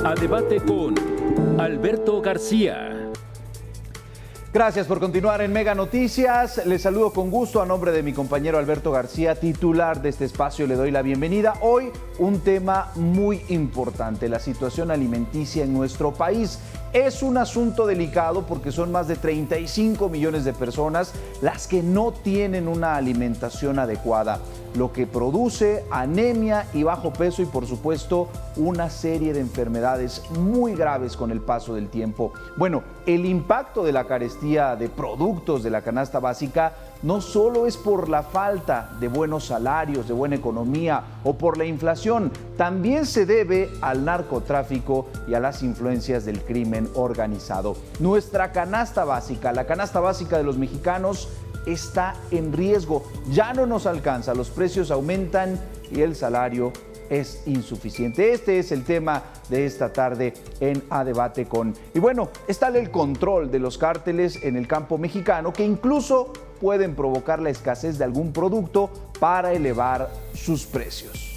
A debate con Alberto García. Gracias por continuar en Mega Noticias. Les saludo con gusto a nombre de mi compañero Alberto García, titular de este espacio. Le doy la bienvenida. Hoy un tema muy importante, la situación alimenticia en nuestro país. Es un asunto delicado porque son más de 35 millones de personas las que no tienen una alimentación adecuada, lo que produce anemia y bajo peso y, por supuesto, una serie de enfermedades muy graves con el paso del tiempo. Bueno, el impacto de la carestía de productos de la canasta básica no solo es por la falta de buenos salarios, de buena economía o por la inflación, también se debe al narcotráfico y a las influencias del crimen organizado. Nuestra canasta básica, la canasta básica de los mexicanos, está en riesgo. Ya no nos alcanza, los precios aumentan y el salario es insuficiente. Este es el tema de esta tarde en A Debate con. Y bueno, está el control de los cárteles en el campo mexicano, que incluso pueden provocar la escasez de algún producto para elevar sus precios.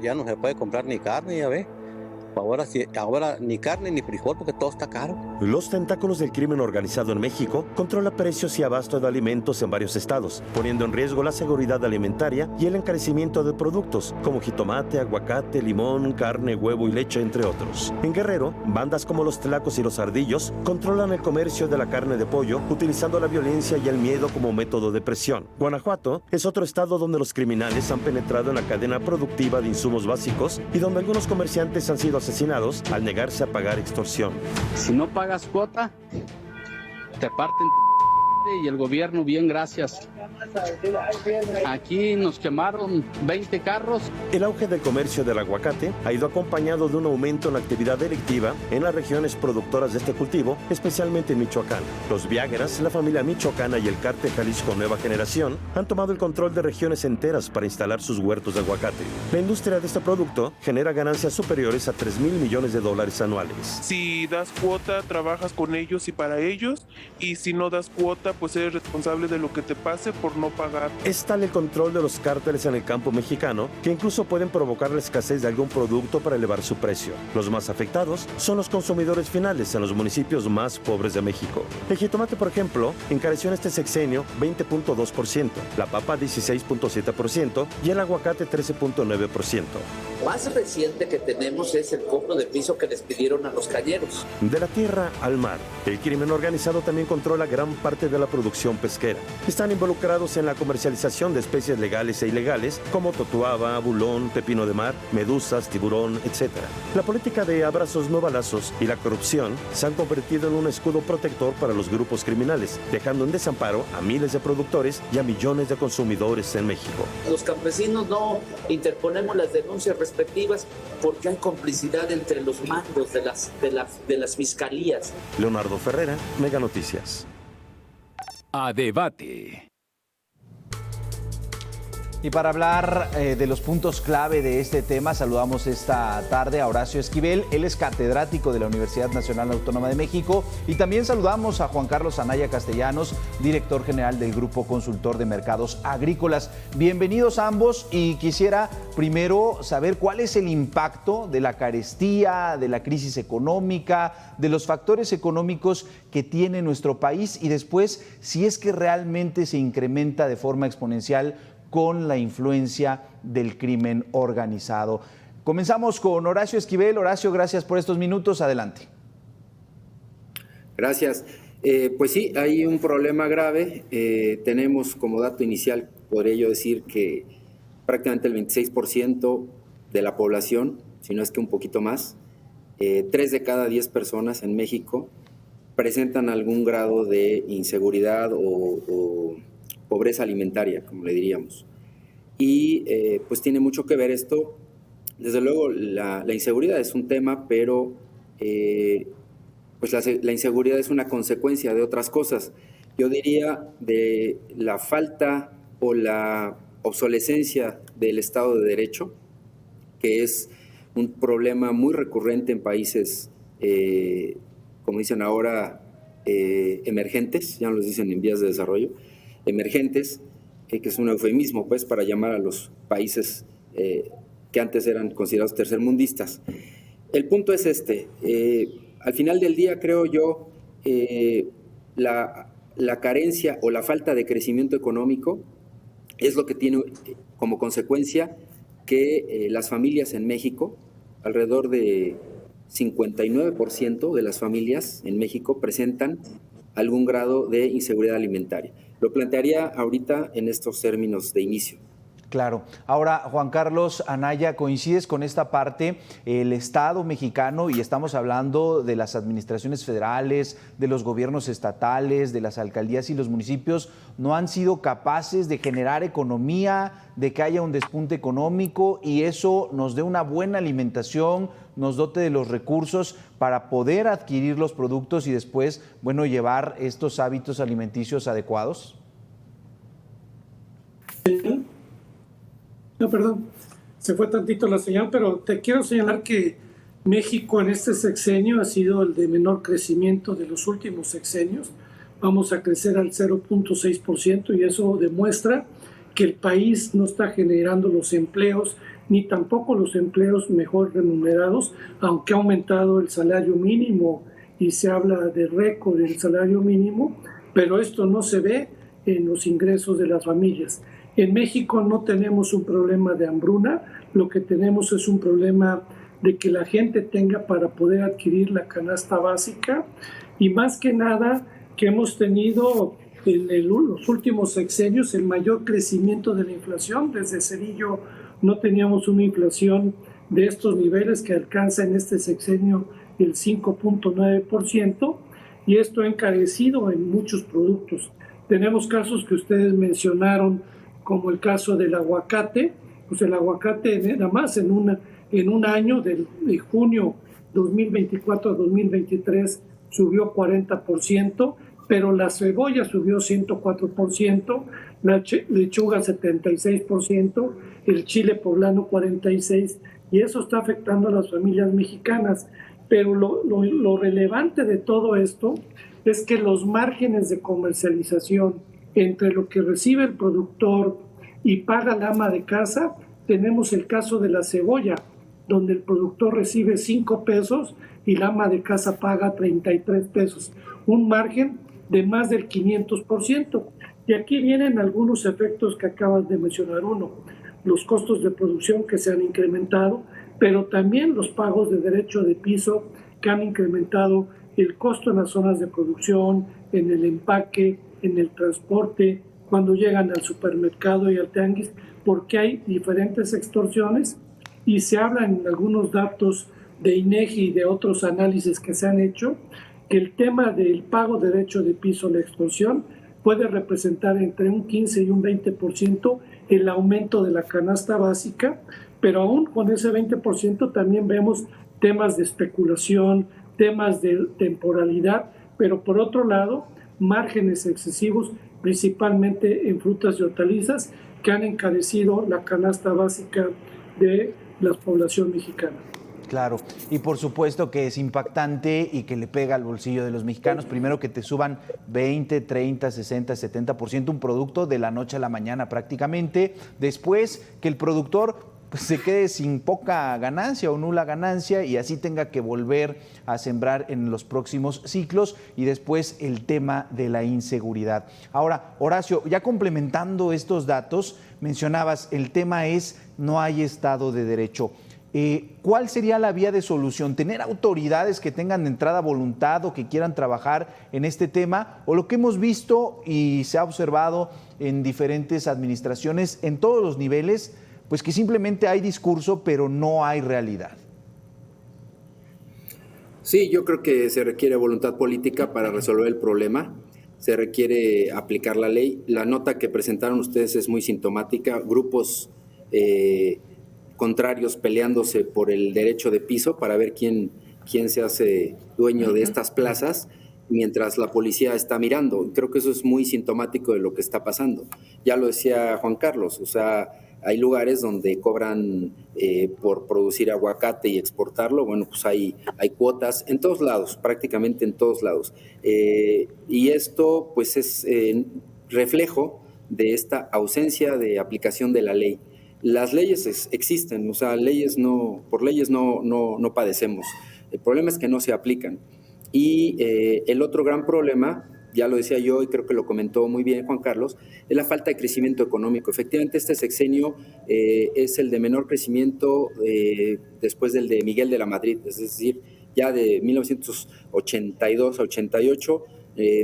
Ya no se puede comprar ni carne, ya ve. Ahora ni carne ni frijol porque todo está caro. Los tentáculos del crimen organizado en México controla precios y abasto de alimentos en varios estados, poniendo en riesgo la seguridad alimentaria y el encarecimiento de productos como jitomate, aguacate, limón, carne, huevo y leche, entre otros. En Guerrero, bandas como los Tlacos y los Ardillos controlan el comercio de la carne de pollo, utilizando la violencia y el miedo como método de presión. Guanajuato es otro estado donde los criminales han penetrado en la cadena productiva de insumos básicos y donde algunos comerciantes han sido asesinados al negarse a pagar extorsión. Si no pagas cuota, te parten y el gobierno, bien, gracias. Aquí nos quemaron 20 carros. El auge del comercio del aguacate ha ido acompañado de un aumento en la actividad delictiva en las regiones productoras de este cultivo, especialmente en Michoacán. Los Viagueras, la familia michoacana y el cártel Jalisco Nueva Generación han tomado el control de regiones enteras para instalar sus huertos de aguacate. La industria de este producto genera ganancias superiores a $3,000 millones anuales. Si das cuota, trabajas con ellos y para ellos, y si no das cuota, pues eres responsable de lo que te pase por no pagar. Es tal el control de los cárteles en el campo mexicano que incluso pueden provocar la escasez de algún producto para elevar su precio. Los más afectados son los consumidores finales en los municipios más pobres de México. El jitomate, por ejemplo, encareció en este sexenio 20.2%, la papa 16.7% y el aguacate 13.9%. Más reciente que tenemos es el cobro de piso que les pidieron a los cañeros. De la tierra al mar, el crimen organizado también controla gran parte de la producción pesquera. Están involucrados en la comercialización de especies legales e ilegales como totuaba, bulón, pepino de mar, medusas, tiburón, etc. La política de abrazos no balazos y la corrupción se han convertido en un escudo protector para los grupos criminales, dejando en desamparo a miles de productores y a millones de consumidores en México. Los campesinos no interponemos las denuncias respectivas porque hay complicidad entre los mandos de las fiscalías. Leonardo Ferrera, Mega Noticias. A debate. Y para hablar de los puntos clave de este tema, saludamos esta tarde a Horacio Esquivel. Él es catedrático de la Universidad Nacional Autónoma de México. Y también saludamos a Juan Carlos Anaya Castellanos, director general del Grupo Consultor de Mercados Agrícolas. Bienvenidos ambos, y quisiera primero saber cuál es el impacto de la carestía, de la crisis económica, de los factores económicos que tiene nuestro país, y después si es que realmente se incrementa de forma exponencial con la influencia del crimen organizado. Comenzamos con Horacio Esquivel. Horacio, gracias por estos minutos. Adelante. Gracias. Pues sí, hay un problema grave. Tenemos como dato inicial, podría yo decir que prácticamente el 26% de la población, si no es que un poquito más, 3 de cada 10 personas en México presentan algún grado de inseguridad o pobreza alimentaria, como le diríamos. Y pues tiene mucho que ver esto. Desde luego la inseguridad es un tema, pero pues la inseguridad es una consecuencia de otras cosas. Yo diría de la falta o la obsolescencia del Estado de Derecho, que es un problema muy recurrente en países, como dicen ahora, emergentes, ya nos dicen en vías de desarrollo, emergentes, que es un eufemismo pues para llamar a los países que antes eran considerados tercermundistas. El punto es al final del día creo yo la carencia o la falta de crecimiento económico es lo que tiene como consecuencia que las familias en México, alrededor de 59% de las familias en México presentan algún grado de inseguridad alimentaria. Lo plantearía ahorita en estos términos de inicio. Claro. Ahora, Juan Carlos Anaya, ¿coincides con esta parte? El Estado mexicano, y estamos hablando de las administraciones federales, de los gobiernos estatales, de las alcaldías y los municipios, no han sido capaces de generar economía, de que haya un despunte económico y eso nos dé una buena alimentación, nos dote de los recursos para poder adquirir los productos y después, bueno, llevar estos hábitos alimenticios adecuados? No, perdón, se fue tantito la señal, pero te quiero señalar que México en este sexenio ha sido el de menor crecimiento de los últimos sexenios. Vamos a crecer al 0.6% y eso demuestra que el país no está generando los empleos, ni tampoco los empleos mejor remunerados, aunque ha aumentado el salario mínimo y se habla de récord del salario mínimo, pero esto no se ve en los ingresos de las familias. En México no tenemos un problema de hambruna, lo que tenemos es un problema de que la gente tenga para poder adquirir la canasta básica y más que nada que hemos tenido en los últimos sexenios el mayor crecimiento de la inflación. Desde Cedillo no teníamos una inflación de estos niveles que alcanza en este sexenio el 5.9% y esto ha encarecido en muchos productos. Tenemos casos que ustedes mencionaron, como el caso del aguacate. Pues el aguacate nada más en un año de junio 2024 a 2023 subió 40%, pero la cebolla subió 104%, la lechuga 76%, el chile poblano 46%, y eso está afectando a las familias mexicanas. Pero lo relevante de todo esto es que los márgenes de comercialización entre lo que recibe el productor y paga la ama de casa, tenemos el caso de la cebolla, donde el productor recibe 5 pesos y la ama de casa paga 33 pesos, un margen de más del 500%. Y aquí vienen algunos efectos que acabas de mencionar. Uno, los costos de producción que se han incrementado, pero también los pagos de derecho de piso que han incrementado el costo en las zonas de producción, en el empaque, en el transporte, cuando llegan al supermercado y al tianguis, porque hay diferentes extorsiones y se habla en algunos datos de INEGI y de otros análisis que se han hecho, que el tema del pago de derecho de piso, la extorsión, puede representar entre un 15 y un 20% el aumento de la canasta básica, pero aún con ese 20% también vemos temas de especulación, temas de temporalidad, pero por otro lado, márgenes excesivos, principalmente en frutas y hortalizas, que han encarecido la canasta básica de la población mexicana. Claro, y por supuesto que es impactante y que le pega al bolsillo de los mexicanos. Primero que te suban 20, 30, 60, 70% un producto de la noche a la mañana prácticamente. Después que el productor pues, se quede sin poca ganancia o nula ganancia y así tenga que volver a sembrar en los próximos ciclos. Y después el tema de la inseguridad. Ahora, Horacio, ya complementando estos datos, mencionabas, el tema es no hay Estado de Derecho. ¿Cuál sería la vía de solución? ¿Tener autoridades que tengan de entrada voluntad o que quieran trabajar en este tema? ¿O lo que hemos visto y se ha observado en diferentes administraciones, en todos los niveles, pues que simplemente hay discurso pero no hay realidad? Sí, yo creo que se requiere voluntad política para resolver el problema. Se requiere aplicar la ley. La nota que presentaron ustedes es muy sintomática. Grupos contrarios peleándose por el derecho de piso para ver quién se hace dueño de estas plazas, mientras la policía está mirando. Creo que eso es muy sintomático de lo que está pasando. Ya lo decía Juan Carlos, o sea, Hay lugares donde cobran por producir aguacate y exportarlo. Bueno, pues hay cuotas en todos lados, prácticamente en todos lados. Y esto pues es reflejo de esta ausencia de aplicación de la ley. Las leyes existen, o sea, por leyes no padecemos. El problema es que no se aplican. Y el otro gran problema, ya lo decía yo y creo que lo comentó muy bien Juan Carlos, es la falta de crecimiento económico. Efectivamente, este sexenio es el de menor crecimiento después del de Miguel de la Madrid, es decir, ya de 1982 a 88,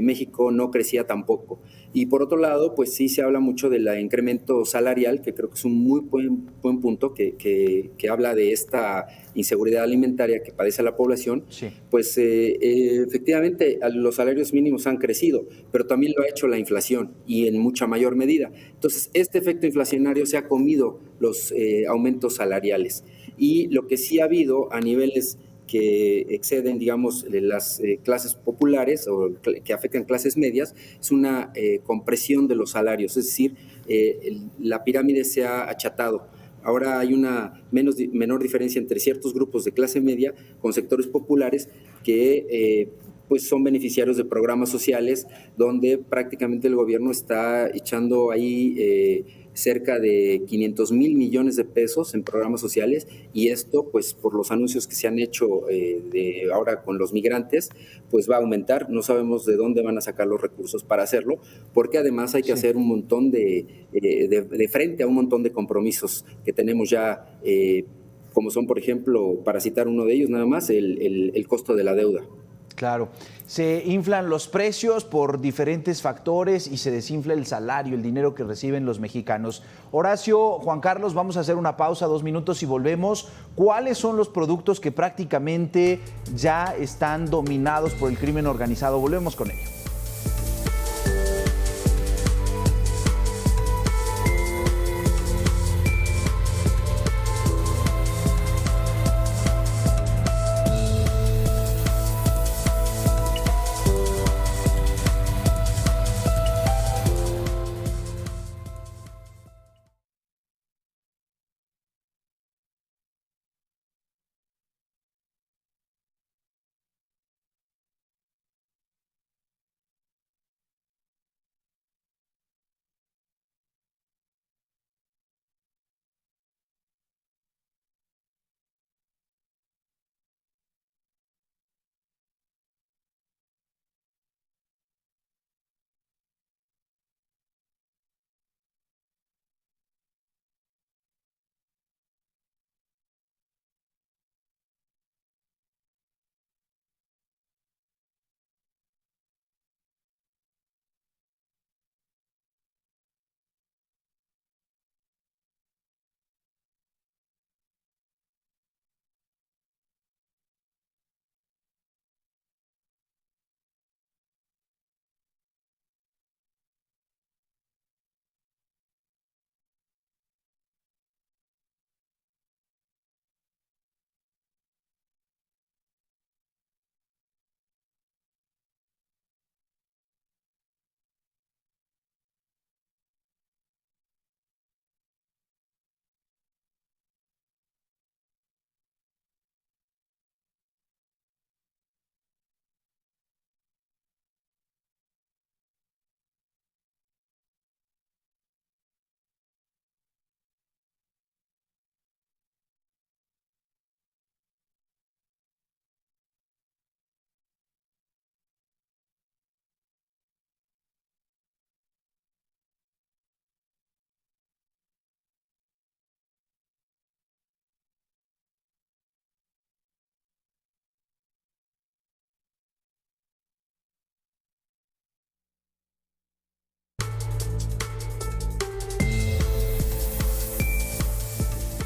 México no crecía tampoco. Y por otro lado, pues sí se habla mucho del incremento salarial, que creo que es un muy buen punto, que habla de esta inseguridad alimentaria que padece la población. Sí. Pues efectivamente los salarios mínimos han crecido, pero también lo ha hecho la inflación y en mucha mayor medida. Entonces, este efecto inflacionario se ha comido los aumentos salariales. Y lo que sí ha habido a niveles que exceden, digamos, las clases populares o que afectan clases medias, es una compresión de los salarios, es decir, la pirámide se ha achatado. Ahora hay una menor diferencia entre ciertos grupos de clase media con sectores populares que pues son beneficiarios de programas sociales donde prácticamente el gobierno está echando ahí cerca de 500,000 millones de pesos en programas sociales, y esto pues por los anuncios que se han hecho de ahora con los migrantes pues va a aumentar. No sabemos de dónde van a sacar los recursos para hacerlo, porque además hay que hacer un montón de frente a un montón de compromisos que tenemos ya, como son, por ejemplo, para citar uno de ellos nada más, el costo de la deuda. Claro, se inflan los precios por diferentes factores y se desinfla el salario, el dinero que reciben los mexicanos. Horacio, Juan Carlos, vamos a hacer una pausa, 2 minutos y volvemos. ¿Cuáles son los productos que prácticamente ya están dominados por el crimen organizado? Volvemos con ello.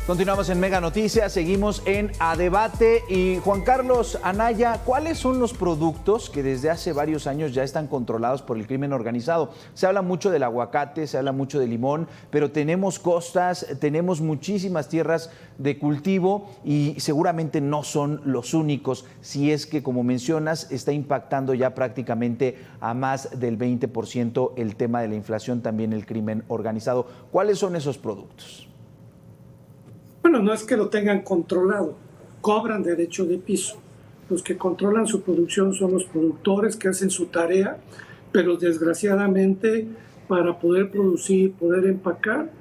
Continuamos en Mega Noticias, seguimos en A Debate. Y Juan Carlos, Anaya, ¿cuáles son los productos que desde hace varios años ya están controlados por el crimen organizado? Se habla mucho del aguacate, se habla mucho del limón, pero tenemos costas, tenemos muchísimas tierras de cultivo y seguramente no son los únicos, si es que, como mencionas, está impactando ya prácticamente a más del 20% el tema de la inflación, también el crimen organizado. ¿Cuáles son esos productos? Bueno, no es que lo tengan controlado, cobran derecho de piso. Los que controlan su producción son los productores que hacen su tarea, pero desgraciadamente para poder producir, poder empacar,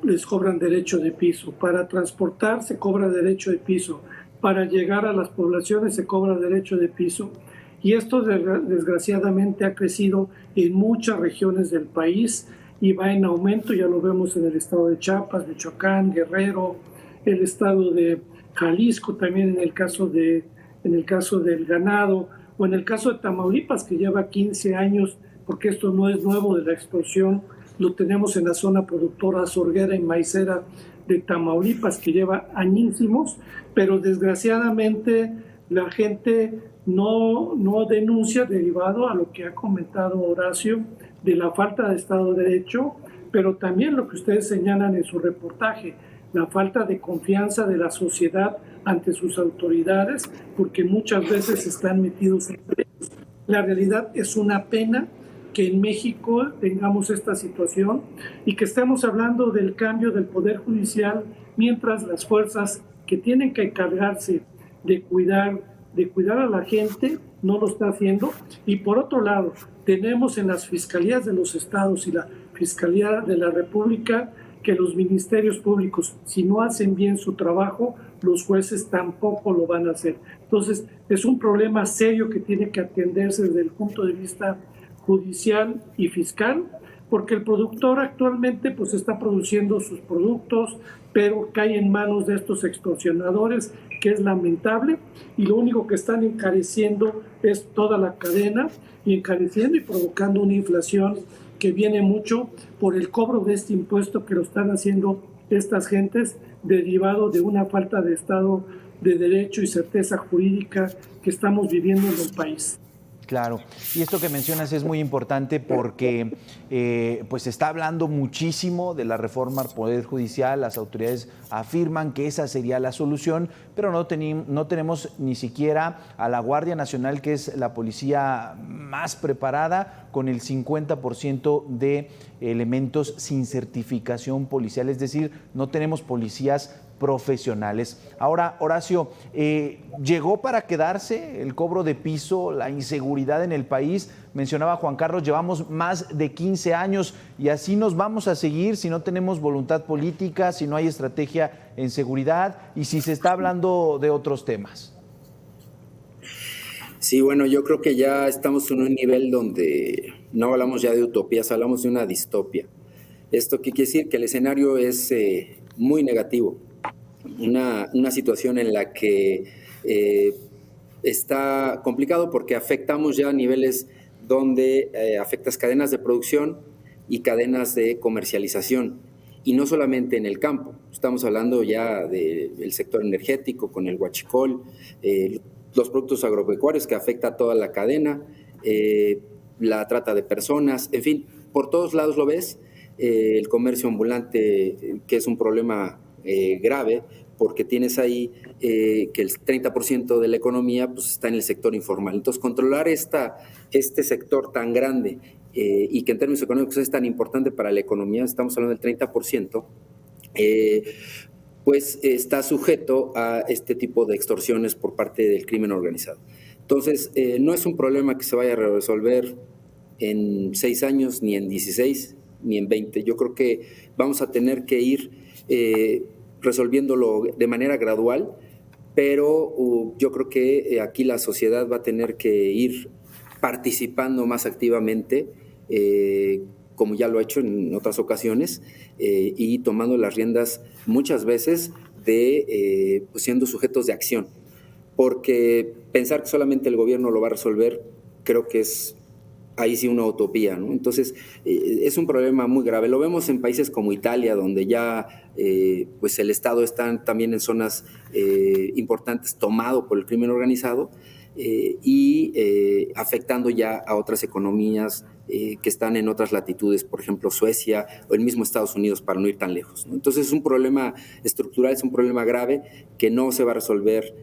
les cobran derecho de piso. Para transportar se cobra derecho de piso. Para llegar a las poblaciones se cobra derecho de piso. Y esto desgraciadamente ha crecido en muchas regiones del país y va en aumento. Ya lo vemos en el estado de Chiapas, Michoacán, Guerrero, el estado de Jalisco, también en el caso del ganado, o en el caso de Tamaulipas, que lleva 15 años, porque esto no es nuevo de la extorsión, lo tenemos en la zona productora sorguera y maicera de Tamaulipas, que lleva añísimos, pero desgraciadamente la gente no denuncia, derivado a lo que ha comentado Horacio, de la falta de Estado de Derecho, pero también lo que ustedes señalan en su reportaje, la falta de confianza de la sociedad ante sus autoridades, porque muchas veces están metidos en ellos. La realidad es una pena que en México tengamos esta situación y que estemos hablando del cambio del Poder Judicial, mientras las fuerzas que tienen que encargarse de cuidar a la gente no lo está haciendo. Y por otro lado, tenemos en las fiscalías de los estados y la Fiscalía de la República que los ministerios públicos, si no hacen bien su trabajo, los jueces tampoco lo van a hacer. Entonces, es un problema serio que tiene que atenderse desde el punto de vista judicial y fiscal, porque el productor actualmente pues está produciendo sus productos, pero cae en manos de estos extorsionadores, que es lamentable, y lo único que están encareciendo es toda la cadena, y encareciendo y provocando una inflación que viene mucho por el cobro de este impuesto que lo están haciendo estas gentes, derivado de una falta de Estado de Derecho y certeza jurídica que estamos viviendo en el país. Claro, y esto que mencionas es muy importante porque pues se está hablando muchísimo de la reforma al Poder Judicial. Las autoridades afirman que esa sería la solución, pero no tenemos ni siquiera a la Guardia Nacional, que es la policía más preparada, con el 50% de elementos sin certificación policial, es decir, no tenemos policías profesionales. Ahora, Horacio, ¿llegó para quedarse el cobro de piso, la inseguridad en el país? Mencionaba Juan Carlos, llevamos más de 15 años y así nos vamos a seguir si no tenemos voluntad política, si no hay estrategia en seguridad y si se está hablando de otros temas. Sí, bueno, yo creo que ya estamos en un nivel donde no hablamos ya de utopías, hablamos de una distopia. ¿Esto qué quiere decir? Que el escenario es muy negativo. Una situación en la que está complicado porque afectamos ya niveles donde afectas cadenas de producción y cadenas de comercialización, y no solamente en el campo. Estamos hablando ya del sector energético con el huachicol, los productos agropecuarios que afecta a toda la cadena, la trata de personas, en fin, por todos lados lo ves, el comercio ambulante, que es un problema grave, porque tienes ahí que el 30% de la economía pues, está en el sector informal. Entonces, controlar este sector tan grande y que en términos económicos es tan importante para la economía, estamos hablando del 30%, pues está sujeto a este tipo de extorsiones por parte del crimen organizado. Entonces, no es un problema que se vaya a resolver en 6 años, ni en 16, ni en 20. Yo creo que vamos a tener que ir resolviéndolo de manera gradual, pero yo creo que aquí la sociedad va a tener que ir participando más activamente, como ya lo ha hecho en otras ocasiones, y tomando las riendas muchas veces de pues siendo sujetos de acción, porque pensar que solamente el gobierno lo va a resolver, creo que es ahí sí una utopía, ¿no? Entonces, es un problema muy grave. Lo vemos en países como Italia, donde ya pues el Estado está también en zonas importantes tomado por el crimen organizado y afectando ya a otras economías que están en otras latitudes, por ejemplo Suecia o el mismo Estados Unidos, para no ir tan lejos, ¿no? Entonces, es un problema estructural, es un problema grave que no se va a resolver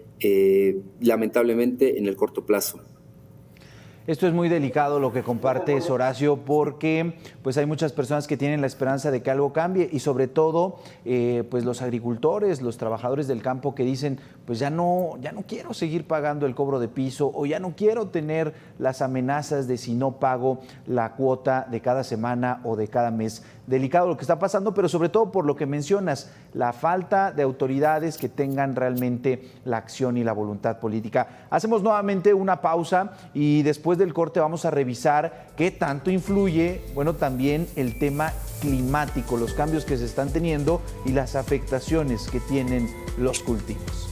lamentablemente en el corto plazo. Esto es muy delicado lo que compartes, Horacio, porque pues hay muchas personas que tienen la esperanza de que algo cambie y sobre todo pues los agricultores, los trabajadores del campo que dicen pues ya no quiero seguir pagando el cobro de piso o ya no quiero tener las amenazas de si no pago la cuota de cada semana o de cada mes. Delicado lo que está pasando, pero sobre todo por lo que mencionas, la falta de autoridades que tengan realmente la acción y la voluntad política. Hacemos nuevamente una pausa y después del corte vamos a revisar qué tanto influye, bueno, también el tema climático, los cambios que se están teniendo y las afectaciones que tienen los cultivos.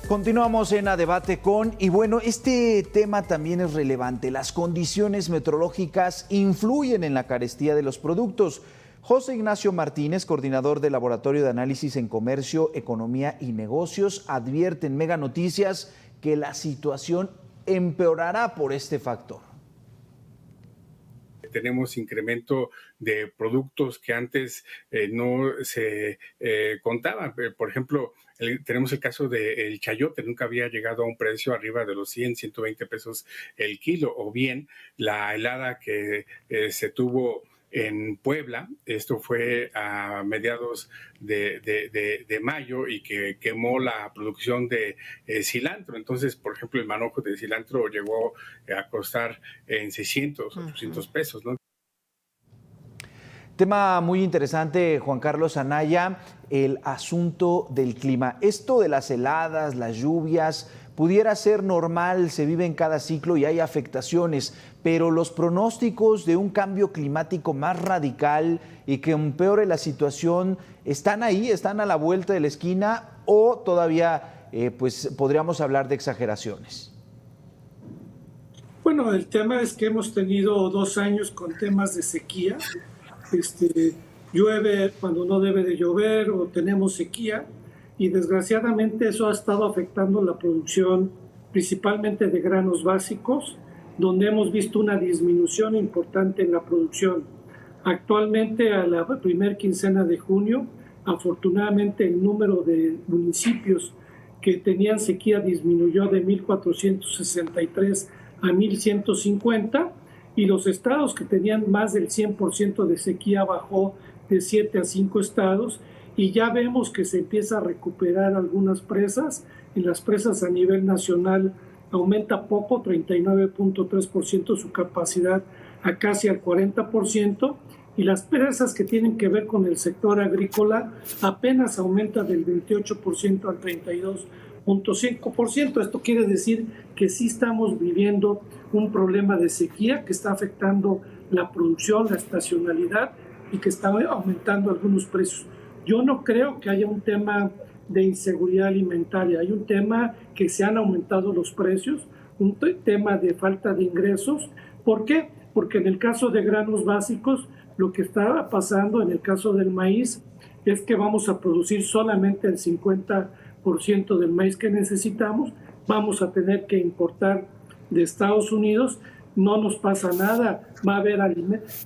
Continuamos en A Debate Con, y bueno, este tema también es relevante. Las condiciones meteorológicas influyen en la carestía de los productos. José Ignacio Martínez, coordinador del Laboratorio de Análisis en Comercio, Economía y Negocios, advierte en Mega Noticias que la situación empeorará por este factor. Tenemos incremento de productos que antes no se contaban. Por ejemplo, tenemos el caso del chayote, nunca había llegado a un precio arriba de los 100, 120 pesos el kilo, o bien la helada que se tuvo en Puebla, esto fue a mediados de mayo y que quemó la producción de cilantro. Entonces, por ejemplo, el manojo de cilantro llegó a costar en 600, 800 pesos, ¿no? Tema muy interesante, Juan Carlos Anaya, el asunto del clima. Esto de las heladas, las lluvias, pudiera ser normal, se vive en cada ciclo y hay afectaciones, pero los pronósticos de un cambio climático más radical y que empeore la situación, ¿están ahí, están a la vuelta de la esquina o todavía pues podríamos hablar de exageraciones? Bueno, el tema es que hemos tenido 2 años con temas de sequía. Llueve cuando no debe de llover o tenemos sequía, y desgraciadamente eso ha estado afectando la producción principalmente de granos básicos, donde hemos visto una disminución importante en la producción. Actualmente, a la primera quincena de junio, afortunadamente el número de municipios que tenían sequía disminuyó de 1,463 a 1,150, y los estados que tenían más del 100% de sequía bajó de 7 a 5 estados, y ya vemos que se empieza a recuperar algunas presas. En las presas a nivel nacional aumenta poco, 39.3% su capacidad a casi al 40%, y las presas que tienen que ver con el sector agrícola apenas aumenta del 28% al 32.5%. Esto quiere decir que sí estamos viviendo un problema de sequía que está afectando la producción, la estacionalidad y que está aumentando algunos precios. Yo no creo que haya un tema de inseguridad alimentaria, hay un tema que se han aumentado los precios, un tema de falta de ingresos. ¿Por qué? Porque en el caso de granos básicos, lo que está pasando en el caso del maíz es que vamos a producir solamente el 50% del maíz que necesitamos, vamos a tener que importar de Estados Unidos, no nos pasa nada, va a haber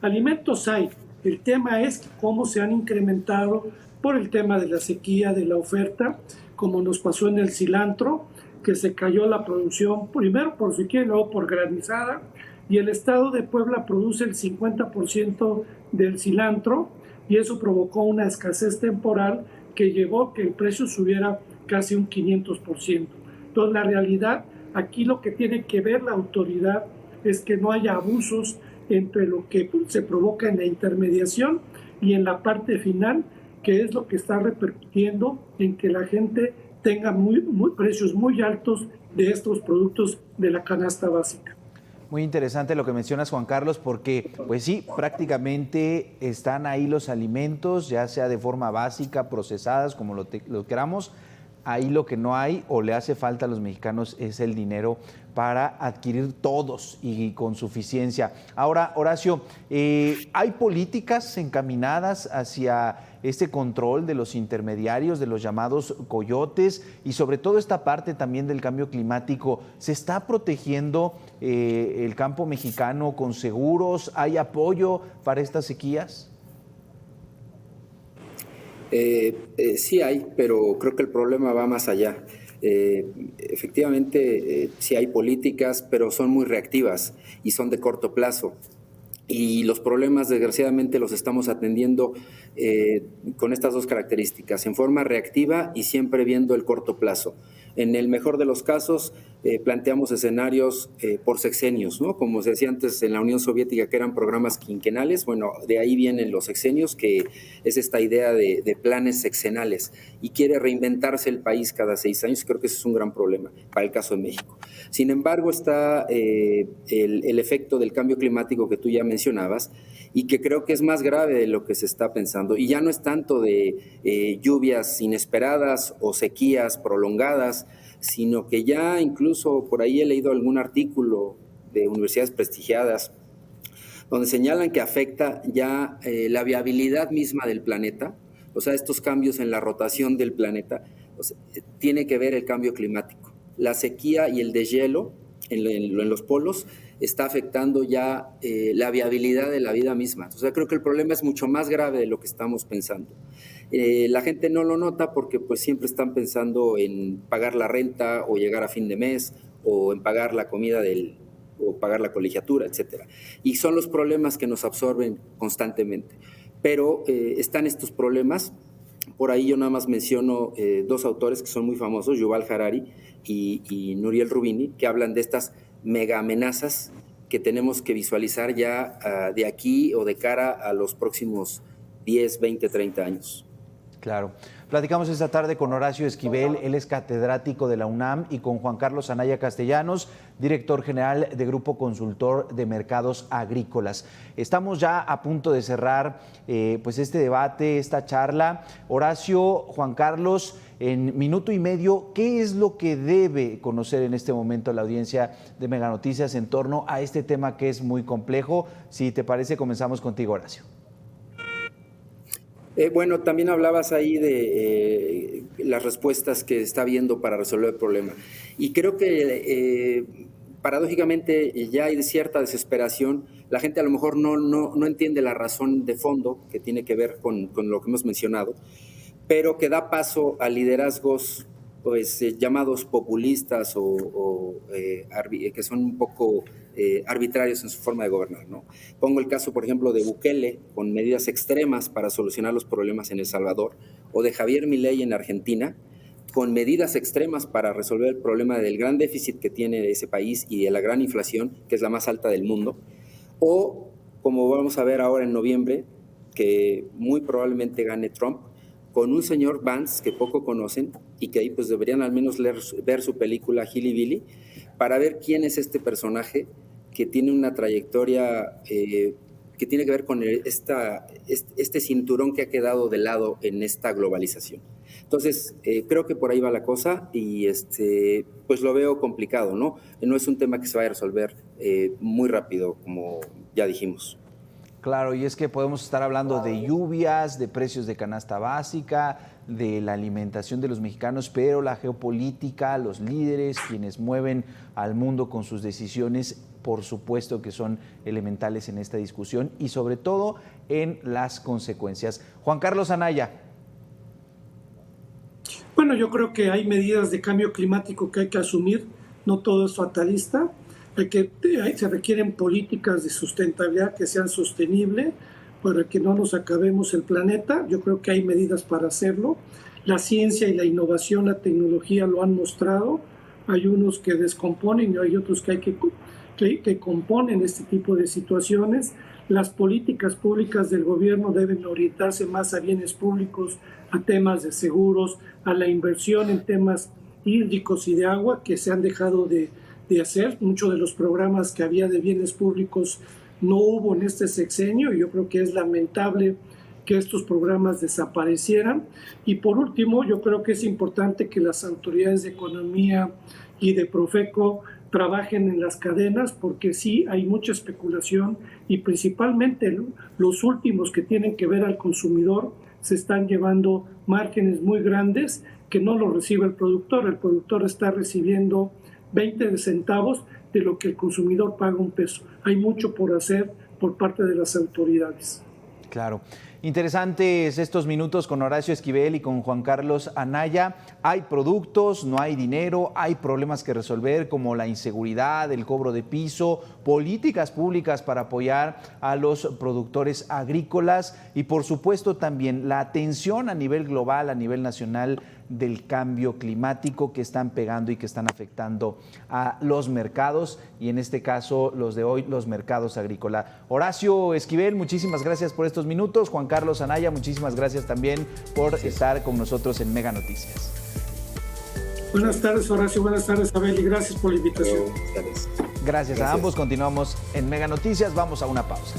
alimentos hay. El tema es cómo se han incrementado por el tema de la sequía, de la oferta, como nos pasó en el cilantro, que se cayó la producción primero por sequía y luego por granizada, y el estado de Puebla produce el 50% del cilantro, y eso provocó una escasez temporal que llevó que el precio subiera casi un 500%. Entonces, la realidad, aquí lo que tiene que ver la autoridad es que no haya abusos entre lo que se provoca en la intermediación y en la parte final, que es lo que está repercutiendo en que la gente tenga precios muy altos de estos productos de la canasta básica. Muy interesante lo que mencionas, Juan Carlos, porque pues sí, prácticamente están ahí los alimentos, ya sea de forma básica, procesadas, como lo queramos. Ahí lo que no hay o le hace falta a los mexicanos es el dinero para adquirir todos y con suficiencia. Ahora, Horacio, ¿hay políticas encaminadas hacia este control de los intermediarios, de los llamados coyotes, y sobre todo esta parte también del cambio climático? ¿Se está protegiendo el campo mexicano con seguros? ¿Hay apoyo para estas sequías? Sí hay, pero creo que el problema va más allá. Efectivamente, sí hay políticas, pero son muy reactivas y son de corto plazo. Y los problemas, desgraciadamente, los estamos atendiendo con estas dos características, en forma reactiva y siempre viendo el corto plazo. En el mejor de los casos, planteamos escenarios por sexenios, ¿no? Como se decía antes en la Unión Soviética, que eran programas quinquenales. Bueno, de ahí vienen los sexenios, que es esta idea de planes sexenales, y quiere reinventarse el país cada 6 años. Creo que ese es un gran problema para el caso de México. Sin embargo, está el efecto del cambio climático que tú ya mencionabas, y que creo que es más grave de lo que se está pensando. Y ya no es tanto de lluvias inesperadas o sequías prolongadas, sino que ya incluso por ahí he leído algún artículo de universidades prestigiadas donde señalan que afecta ya la viabilidad misma del planeta. O sea, estos cambios en la rotación del planeta, o sea, tiene que ver el cambio climático. La sequía y el deshielo en los polos está afectando ya la viabilidad de la vida misma. O sea, creo que el problema es mucho más grave de lo que estamos pensando. La gente no lo nota porque pues siempre están pensando en pagar la renta o llegar a fin de mes o en pagar la comida o pagar la colegiatura, etcétera. Y son los problemas que nos absorben constantemente. Pero están estos problemas. Por ahí yo nada más menciono dos autores que son muy famosos, Yuval Harari y Nouriel Roubini, que hablan de estas mega amenazas que tenemos que visualizar ya de aquí o de cara a los próximos 10, 20, 30 años. Claro. Platicamos esta tarde con Horacio Esquivel, él es catedrático de la UNAM, y con Juan Carlos Anaya Castellanos, director general de Grupo Consultor de Mercados Agrícolas. Estamos ya a punto de cerrar pues este debate, esta charla. Horacio, Juan Carlos, en minuto y medio, ¿qué es lo que debe conocer en este momento la audiencia de Mega Noticias en torno a este tema que es muy complejo? Si te parece, comenzamos contigo, Horacio. Bueno, también hablabas ahí de las respuestas que está viendo para resolver el problema. Y creo que paradójicamente ya hay cierta desesperación. La gente a lo mejor no entiende la razón de fondo que tiene que ver con lo que hemos mencionado, pero que da paso a liderazgos pues, llamados populistas o que son un poco arbitrarios en su forma de gobernar, ¿no? Pongo el caso, por ejemplo, de Bukele, con medidas extremas para solucionar los problemas en El Salvador, o de Javier Milei en Argentina, con medidas extremas para resolver el problema del gran déficit que tiene ese país y de la gran inflación, que es la más alta del mundo, o como vamos a ver ahora en noviembre, que muy probablemente gane Trump, con un señor Vance que poco conocen y que ahí pues deberían al menos ver su película Hilly Billy para ver quién es este personaje que tiene una trayectoria que tiene que ver con este cinturón que ha quedado de lado en esta globalización. Entonces, creo que por ahí va la cosa y pues lo veo complicado, ¿no? No es un tema que se vaya a resolver muy rápido, como ya dijimos. Claro, y es que podemos estar hablando de lluvias, de precios de canasta básica, de la alimentación de los mexicanos, pero la geopolítica, los líderes, quienes mueven al mundo con sus decisiones, por supuesto que son elementales en esta discusión y sobre todo en las consecuencias. Juan Carlos Anaya. Bueno, yo creo que hay medidas de cambio climático que hay que asumir, no todo es fatalista. Se requieren políticas de sustentabilidad que sean sostenibles para que no nos acabemos el planeta. Yo creo que hay medidas para hacerlo. La ciencia y la innovación, la tecnología lo han mostrado. Hay unos que descomponen y hay otros que componen este tipo de situaciones. Las políticas públicas del gobierno deben orientarse más a bienes públicos, a temas de seguros, a la inversión en temas hídricos y de agua que se han dejado de hacer. Muchos de los programas que había de bienes públicos no hubo en este sexenio y yo creo que es lamentable que estos programas desaparecieran. Y por último, yo creo que es importante que las autoridades de economía y de Profeco trabajen en las cadenas porque sí hay mucha especulación y principalmente los últimos que tienen que ver al consumidor se están llevando márgenes muy grandes que no lo recibe el productor. El productor está recibiendo 20 centavos de lo que el consumidor paga un peso. Hay mucho por hacer por parte de las autoridades. Claro. Interesantes estos minutos con Horacio Esquivel y con Juan Carlos Anaya. Hay productos, no hay dinero, hay problemas que resolver como la inseguridad, el cobro de piso, políticas públicas para apoyar a los productores agrícolas y por supuesto también la atención a nivel global, a nivel nacional del cambio climático que están pegando y que están afectando a los mercados y en este caso los de hoy, los mercados agrícolas. Horacio Esquivel, muchísimas gracias por estos minutos. Juan Carlos Anaya, muchísimas gracias también por estar con nosotros en Mega Noticias. Buenas tardes, Horacio. Buenas tardes, Abel, y gracias por la invitación. Gracias a ambos. Continuamos en Mega Noticias. Vamos a una pausa.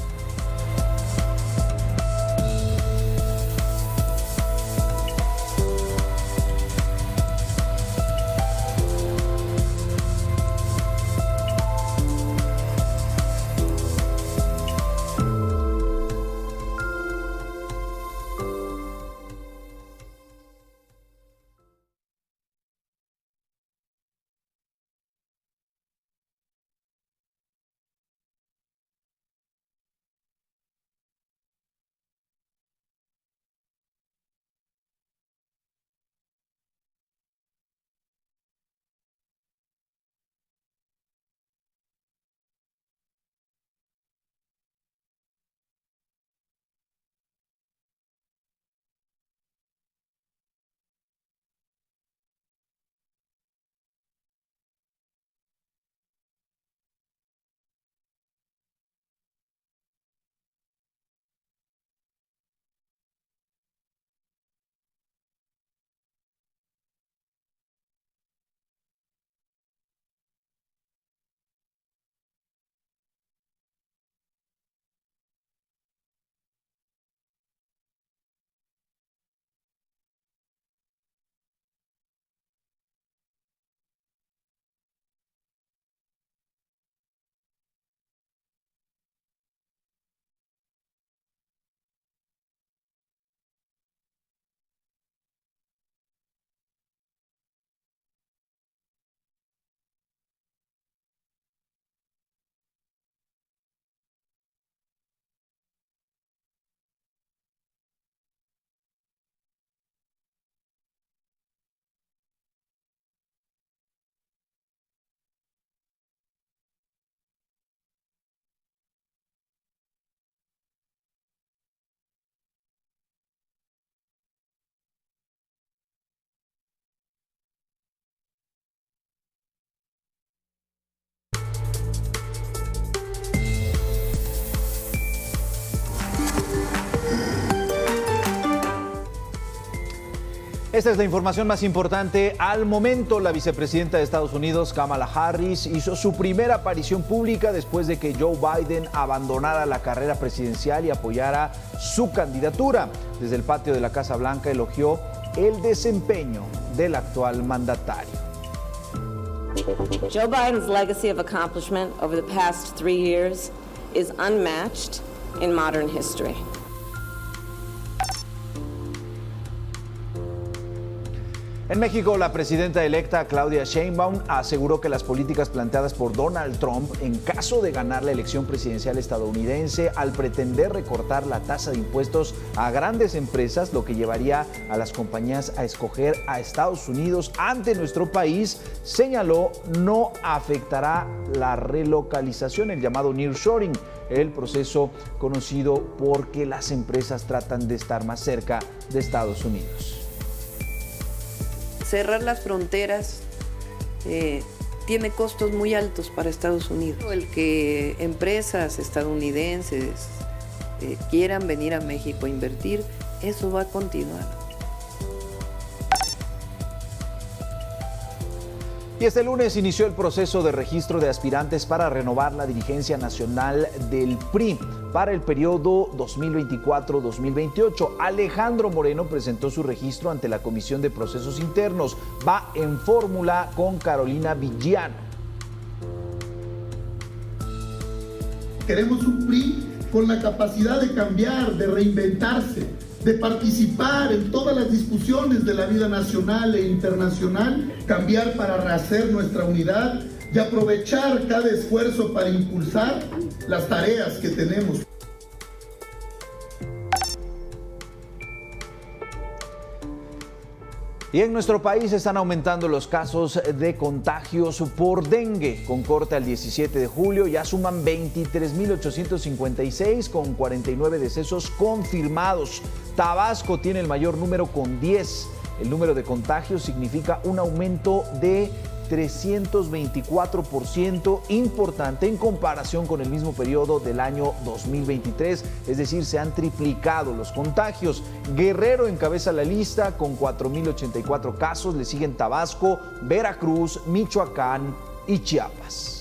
Esta es la información más importante al momento. La vicepresidenta de Estados Unidos, Kamala Harris, hizo su primera aparición pública después de que Joe Biden abandonara la carrera presidencial y apoyara su candidatura. Desde el patio de la Casa Blanca elogió el desempeño del actual mandatario. Joe Biden's legacy of accomplishment over the past 3 years is unmatched in modern history. En México, la presidenta electa Claudia Sheinbaum aseguró que las políticas planteadas por Donald Trump en caso de ganar la elección presidencial estadounidense al pretender recortar la tasa de impuestos a grandes empresas, lo que llevaría a las compañías a escoger a Estados Unidos ante nuestro país, señaló no afectará la relocalización, el llamado nearshoring, el proceso conocido porque las empresas tratan de estar más cerca de Estados Unidos. Cerrar las fronteras tiene costos muy altos para Estados Unidos. El que empresas estadounidenses quieran venir a México a invertir, eso va a continuar. Y este lunes inició el proceso de registro de aspirantes para renovar la dirigencia nacional del PRI para el periodo 2024-2028. Alejandro Moreno presentó su registro ante la Comisión de Procesos Internos. Va en fórmula con Carolina Villano. Queremos un PRI con la capacidad de cambiar, de reinventarse, de participar en todas las discusiones de la vida nacional e internacional, cambiar para rehacer nuestra unidad y aprovechar cada esfuerzo para impulsar las tareas que tenemos. Y en nuestro país están aumentando los casos de contagios por dengue. Con corte al 17 de julio ya suman 23.856 con 49 decesos confirmados. Tabasco tiene el mayor número con 10. El número de contagios significa un aumento de 324%, importante en comparación con el mismo periodo del año 2023, es decir, se han triplicado los contagios. Guerrero encabeza la lista con 4.084 casos, le siguen Tabasco, Veracruz, Michoacán y Chiapas.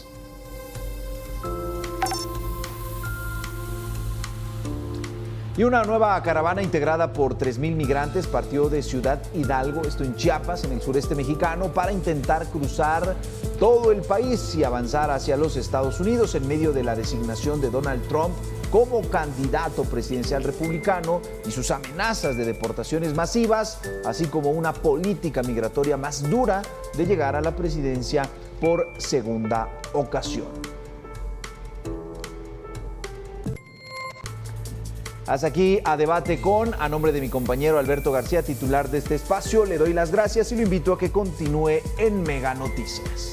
Y una nueva caravana integrada por 3,000 migrantes partió de Ciudad Hidalgo, esto en Chiapas, en el sureste mexicano, para intentar cruzar todo el país y avanzar hacia los Estados Unidos en medio de la designación de Donald Trump como candidato presidencial republicano y sus amenazas de deportaciones masivas, así como una política migratoria más dura de llegar a la presidencia por segunda ocasión. Hasta aquí A Debate Con. A nombre de mi compañero Alberto García, titular de este espacio, le doy las gracias y lo invito a que continúe en Mega Noticias.